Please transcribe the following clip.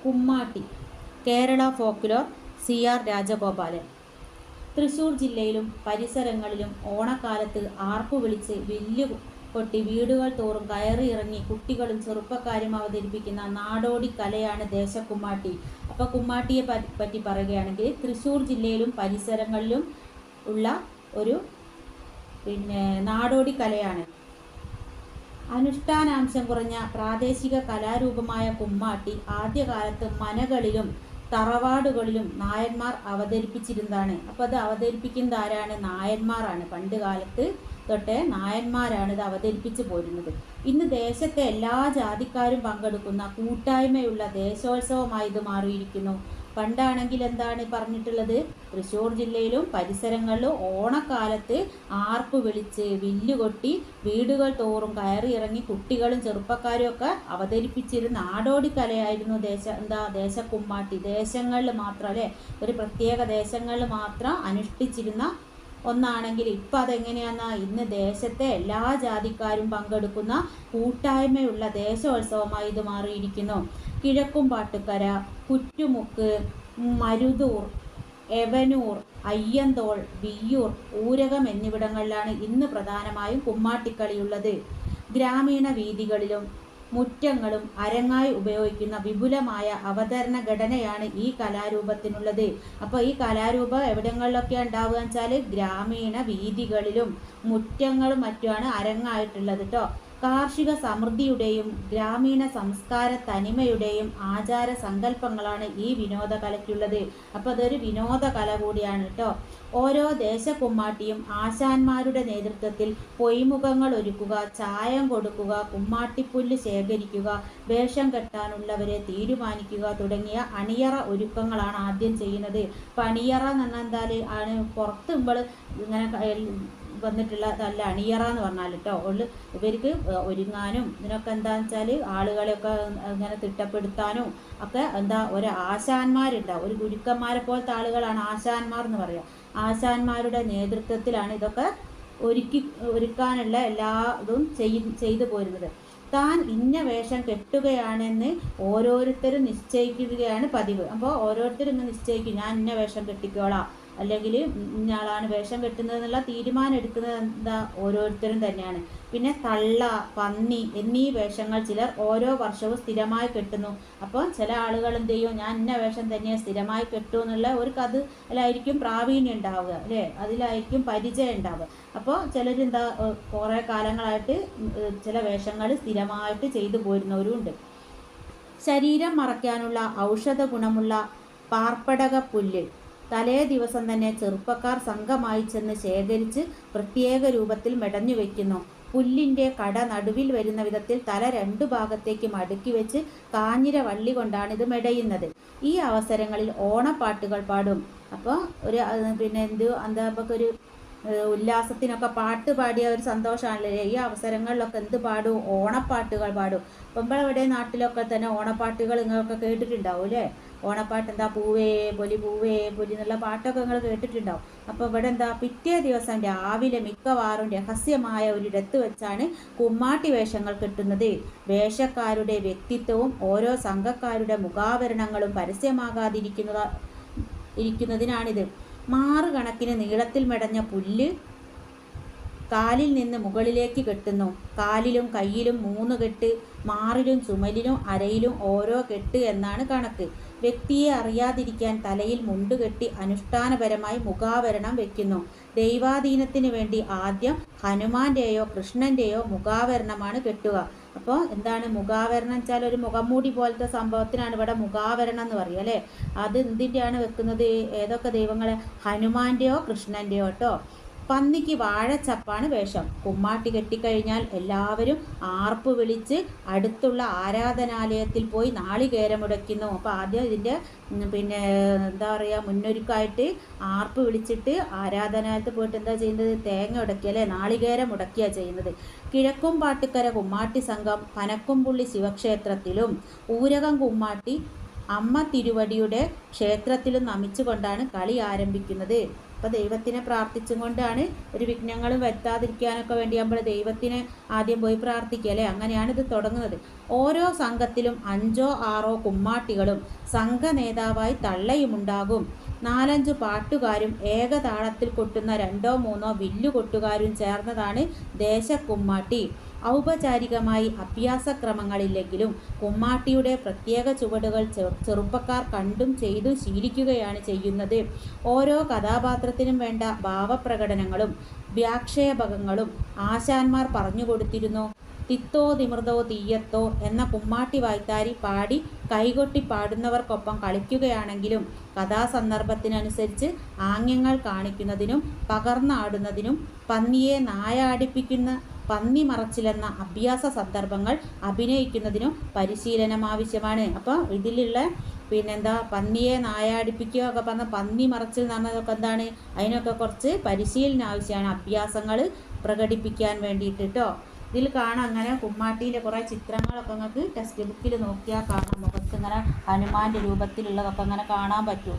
Kummatti. Kerala folklore. CR Rajagopalan. Thrissur ജില്ലയിലും പരിസരങ്ങളിലും ഓണക്കാലത്ത് ആർപ്പു വിളിച്ച് വില്ലു കൊട്ടി വീടുകൾ തോറും കയറി ഇറങ്ങി കുട്ടികളും ചെറുപ്പക്കാരും അവതരിപ്പിക്കുന്ന നാടോടി കലയാണ് ദേശക്കുമ്മാട്ടി. അപ്പോൾ കുമ്മാട്ടിയെ പറ്റി പറയുകയാണെങ്കിൽ തൃശ്ശൂർ ജില്ലയിലും പരിസരങ്ങളിലും ഉള്ള ഒരു നാടോടി കലയാണ്. അനുഷ്ഠാനാംശം കുറഞ്ഞ പ്രാദേശിക കലാരൂപമായ കുമ്മാട്ടി ആദ്യകാലത്ത് മനകളിലും തറവാടുകളിലും നായന്മാർ അവതരിപ്പിച്ചിരുന്നതാണ്. അപ്പോൾ അത് അവതരിപ്പിക്കുന്നത് ആരാണ്? നായന്മാരാണ്. പണ്ട് കാലത്ത് തൊട്ടേ നായന്മാരാണ് ഇത് അവതരിപ്പിച്ചു പോരുന്നത്. ഇന്ന് ദേശത്തെ എല്ലാ ജാതിക്കാരും പങ്കെടുക്കുന്ന കൂട്ടായ്മയുള്ള ദേശോത്സവമായി ഇത് മാറിയിരിക്കുന്നു. പണ്ടാണെങ്കിൽ എന്താണ് പറഞ്ഞിട്ടുള്ളത്? തൃശ്ശൂർ ജില്ലയിലും പരിസരങ്ങളിലും ഓണക്കാലത്ത് ആർപ്പ് വിളിച്ച് വില്ലുകൊട്ടി വീടുകൾ തോറും കയറി ഇറങ്ങി കുട്ടികളും ചെറുപ്പക്കാരും ഒക്കെ അവതരിപ്പിച്ചിരുന്ന നാടോടി കലയായിരുന്നു ദേശക്കുമ്മാട്ടി. ദേശങ്ങളിൽ മാത്രം അല്ലേ, ഒരു പ്രത്യേക ദേശങ്ങളിൽ മാത്രം അനുഷ്ഠിച്ചിരുന്ന ഒന്നാണെങ്കിൽ ഇപ്പം അതെങ്ങനെയാണെന്നാ ഇന്ന് ദേശത്തെ എല്ലാ ജാതിക്കാരും പങ്കെടുക്കുന്ന കൂട്ടായ്മയുള്ള ദേശോത്സവമായി ഇത് മാറിയിരിക്കുന്നു. കിഴക്കുംപാട്ടുക്കര, കുറ്റുമുക്ക്, മരുതൂർ, എവനൂർ, അയ്യന്തോൾ, വിയ്യൂർ, ഊരകം എന്നിവിടങ്ങളിലാണ് ഇന്ന് പ്രധാനമായും കുമ്മാട്ടിക്കളിയുള്ളത്. ഗ്രാമീണ വീഥികളിലും മുറ്റങ്ങളും അരങ്ങായി ഉപയോഗിക്കുന്ന വിപുലമായ അവതരണ ഘടനയാണ് ഈ കലാരൂപത്തിനുള്ളത്. അപ്പോൾ ഈ കലാരൂപം എവിടങ്ങളിലൊക്കെയാണ് ഉണ്ടാവുക വെച്ചാൽ ഗ്രാമീണ വീഥികളിലും മുറ്റങ്ങളും മറ്റുമാണ് അരങ്ങായിട്ടുള്ളത് കേട്ടോ. കാർഷിക സമൃദ്ധിയുടെയും ഗ്രാമീണ സംസ്കാര തനിമയുടെയും ആചാര സങ്കല്പങ്ങളാണ് ഈ വിനോദകലയ്ക്കുള്ളത്. അപ്പോൾ അതൊരു വിനോദകല കൂടിയാണ് കേട്ടോ. ഓരോ ദേശക്കുമ്മാട്ടിയും ആശാന്മാരുടെ നേതൃത്വത്തിൽ പൊയ്മുഖങ്ങൾ ഒരുക്കുക, ചായം കൊടുക്കുക, കുമ്മാട്ടിപ്പുല്ല് ശേഖരിക്കുക, വേഷം കെട്ടാനുള്ളവരെ തീരുമാനിക്കുക തുടങ്ങിയ അണിയറ ഒരുക്കങ്ങളാണ് ആദ്യം ചെയ്യുന്നത്. അപ്പം അണിയറ എന്ന് പറഞ്ഞാൽ ആണ് പുറത്ത് ഇങ്ങനെ വന്നിട്ടുള്ള നല്ല അണിയറ എന്ന് പറഞ്ഞാൽ കേട്ടോ. ഇവർക്ക് ഒരുങ്ങാനും ഇതിനൊക്കെ എന്താണെന്ന് വെച്ചാൽ ആളുകളെയൊക്കെ ഇങ്ങനെ തിട്ടപ്പെടുത്താനും ഒക്കെ ഒരു ആശാന്മാരുണ്ടാവും. ഒരു ഗുരുക്കന്മാരെ പോലത്തെ ആളുകളാണ് ആശാന്മാർ എന്ന് പറയുക. ആശാന്മാരുടെ നേതൃത്വത്തിലാണ് ഇതൊക്കെ ഒരുക്കാനുള്ള എല്ലാ ഇതും ചെയ്തു പോരുന്നത്. താൻ ഇന്ന വേഷം കെട്ടുകയാണെന്ന് ഓരോരുത്തരും നിശ്ചയിക്കുകയാണ് പതിവ്. അപ്പോൾ ഓരോരുത്തരും ഇന്ന് നിശ്ചയിക്കും, ഞാൻ ഇന്ന വേഷം കെട്ടിക്കോളാം, അല്ലെങ്കിൽ ഇന്നയാളാണ് വേഷം കെട്ടുന്നത് എന്നുള്ള തീരുമാനം എടുക്കുന്നത് എന്താ ഓരോരുത്തരും തന്നെയാണ്. പിന്നെ തള്ള, പന്നി എന്നീ വേഷങ്ങൾ ചിലർ ഓരോ വർഷവും സ്ഥിരമായി കെട്ടുന്നു. അപ്പോൾ ചില ആളുകൾ എന്ത് ചെയ്യും, ഞാൻ ഇന്ന വേഷം തന്നെ സ്ഥിരമായി കെട്ടു എന്നുള്ള ഒരു അതിലായിരിക്കും പ്രാവീണ്യം ഉണ്ടാവുക അല്ലേ, അതിലായിരിക്കും പരിചയം ഉണ്ടാവുക. അപ്പോൾ ചിലരെന്താ കുറേ കാലങ്ങളായിട്ട് ചില വേഷങ്ങൾ സ്ഥിരമായിട്ട് ചെയ്തു പോരുന്നവരുമുണ്ട്. ശരീരം മറയ്ക്കാനുള്ള ഔഷധ ഗുണമുള്ള പാർപ്പടക പുല്ല് തലേ ദിവസം തന്നെ ചെറുപ്പക്കാർ സംഘമായി ചെന്ന് ശേഖരിച്ച് പ്രത്യേക രൂപത്തിൽ മെടഞ്ഞു വയ്ക്കുന്നു. പുല്ലിൻ്റെ കട നടുവിൽ വരുന്ന വിധത്തിൽ തല രണ്ടു ഭാഗത്തേക്ക് മടക്കി വെച്ച് കാഞ്ഞിര വള്ളി കൊണ്ടാണ് ഇത് മെടയുന്നത്. ഈ അവസരങ്ങളിൽ ഓണപ്പാട്ടുകൾ പാടും. അപ്പോൾ നമുക്കൊരു ഉല്ലാസത്തിനൊക്കെ പാട്ട് പാടിയ ഒരു സന്തോഷമാണല്ലേ. ഈ അവസരങ്ങളിലൊക്കെ എന്ത് പാടും? ഓണപ്പാട്ടുകൾ പാടും. അപ്പം ഇവിടെ നാട്ടിലൊക്കെ തന്നെ ഓണപ്പാട്ടുകൾ നിങ്ങളൊക്കെ കേട്ടിട്ടുണ്ടാവും അല്ലേ. ഓണപ്പാട്ട് എന്താ, പൂവേ പൊലി പൂവേ പൊലി എന്നുള്ള പാട്ടൊക്കെ നിങ്ങൾ കേട്ടിട്ടുണ്ടാവും. അപ്പോൾ ഇവിടെ എന്താ, പിറ്റേ ദിവസം രാവിലെ മിക്കവാറും രഹസ്യമായ ഒരിടത്ത് വെച്ചാണ് കുമ്മാട്ടി വേഷങ്ങൾ കെട്ടുന്നത്. വേഷക്കാരുടെ വ്യക്തിത്വവും ഓരോ സംഘക്കാരുടെ മുഖാവരണങ്ങളും പരസ്യമാകാതിരിക്കുന്നതിനാണിത്. കണക്കിന് നീളത്തിൽ മെടഞ്ഞ പുല്ല് കാലിൽ നിന്ന് മുകളിലേക്ക് കെട്ടുന്നു. കാലിലും കയ്യിലും 3 കെട്ട്, മാറിലും ചുമലിലും അരയിലും ഓരോ കെട്ട് എന്നാണ് കണക്ക്. വ്യക്തിയെ അറിയാതിരിക്കാൻ തലയിൽ മുണ്ടുകെട്ടി അനുഷ്ഠാനപരമായി മുഖാവരണം വയ്ക്കുന്നു. ദൈവാധീനത്തിന് വേണ്ടി ആദ്യം ഹനുമാന്റെയോ കൃഷ്ണന്റെയോ മുഖാവരണമാണ് കെട്ടുക. അപ്പോൾ എന്താണ് മുഖാവരണം വെച്ചാൽ ഒരു മുഖംമൂടി പോലത്തെ സംഭവത്തിനാണ് ഇവിടെ മുഖാവരണം എന്ന് പറയുക അല്ലേ. അത് എന്തിൻ്റെയാണ് വെക്കുന്നത്? ഏതൊക്കെ ദൈവങ്ങളെ? ഹനുമാന്റെയോ കൃഷ്ണന്റെയോ കേട്ടോ. പന്നിക്ക് വാഴച്ചപ്പാണ് വേഷം. കുമ്മാട്ടി കെട്ടിക്കഴിഞ്ഞാൽ എല്ലാവരും ആർപ്പ് വിളിച്ച് അടുത്തുള്ള ആരാധനാലയത്തിൽ പോയി നാളികേരമുടയ്ക്കുന്നു. അപ്പോൾ ആദ്യം ഇതിൻ്റെ എന്താ പറയുക, മുന്നൊരുക്കമായിട്ട് ആർപ്പ് വിളിച്ചിട്ട് ആരാധനാലയത്തിൽ പോയിട്ട് എന്താ ചെയ്യുന്നത്? തേങ്ങ ഉടക്കുക അല്ലേ, നാളികേരം ഉടക്കുകയാണ് ചെയ്യുന്നത്. കിഴക്കുംപാട്ടുക്കര കുമ്മാട്ടി സംഘം പനക്കുംപുള്ളി ശിവക്ഷേത്രത്തിലും ഊരകം കുമ്മാട്ടി അമ്മ തിരുവടിയുടെ ക്ഷേത്രത്തിലും നമിച്ചുകൊണ്ടാണ് കളി ആരംഭിക്കുന്നത്. അപ്പോൾ ദൈവത്തിനെ പ്രാർത്ഥിച്ചും കൊണ്ടാണ് ഒരു വിഘ്നങ്ങളും വരുത്താതിരിക്കാനൊക്കെ വേണ്ടി നമ്മൾ ദൈവത്തിനെ ആദ്യം പോയി പ്രാർത്ഥിക്കുക അല്ലേ. അങ്ങനെയാണ് ഇത് തുടങ്ങുന്നത്. ഓരോ സംഘത്തിലും 5 or 6 കുമ്മാട്ടികളും സംഘ നേതാവായി തള്ളയുമുണ്ടാകും. 4-5 പാട്ടുകാരും ഏകതാളത്തിൽ കൊട്ടുന്ന 2 or 3 വില്ലുകൊട്ടുകാരും ചേർന്നതാണ് ദേശക്കുമ്മാട്ടി. ഔപചാരികമായി അഭ്യാസക്രമങ്ങളില്ലെങ്കിലും കുമ്മാട്ടിയുടെ പ്രത്യേക ചുവടുകൾ ചെറുപ്പക്കാർ കണ്ടും ചെയ്തും ശീലിക്കുകയാണ് ചെയ്യുന്നത്. ഓരോ കഥാപാത്രത്തിനും വേണ്ട ഭാവപ്രകടനങ്ങളും വ്യാക്ഷേപകങ്ങളും ആശാന്മാർ പറഞ്ഞുകൊടുത്തിരുന്നു. തിത്തോ തിമൃതോ തീയത്തോ എന്ന കുമ്മാട്ടി വായ്ത്താരി പാടി കൈകൊട്ടി പാടുന്നവർക്കൊപ്പം കളിക്കുകയാണെങ്കിലും കഥാസന്ദർഭത്തിനനുസരിച്ച് ആംഗ്യങ്ങൾ കാണിക്കുന്നതിനും പകർന്നാടുന്നതിനും പന്നിയെ നായാടിപ്പിക്കുന്ന പന്നി മറച്ചിലെന്ന അഭ്യാസ സന്ദർഭങ്ങൾ അഭിനയിക്കുന്നതിനും പരിശീലനം ആവശ്യമാണ്. അപ്പോൾ ഇതിലുള്ള പന്നിയെ നായാടിപ്പിക്കുക ഒക്കെ പറഞ്ഞാൽ പന്നി മറച്ചിൽ എന്ന് പറഞ്ഞതൊക്കെ എന്താണ്, അതിനൊക്കെ കുറച്ച് പരിശീലനം ആവശ്യമാണ്, അഭ്യാസങ്ങൾ പ്രകടിപ്പിക്കാൻ വേണ്ടിയിട്ട് കേട്ടോ. ഇതിൽ കാണാം അങ്ങനെ കുമ്മാട്ടീൻ്റെ കുറേ ചിത്രങ്ങളൊക്കെ നിങ്ങൾക്ക് ടെക്സ്റ്റ് ബുക്കിൽ നോക്കിയാൽ കാണാം. മുഖത്ത് ഇങ്ങനെ ഹനുമാൻ്റെ രൂപത്തിലുള്ളതൊക്കെ അങ്ങനെ കാണാൻ പറ്റും.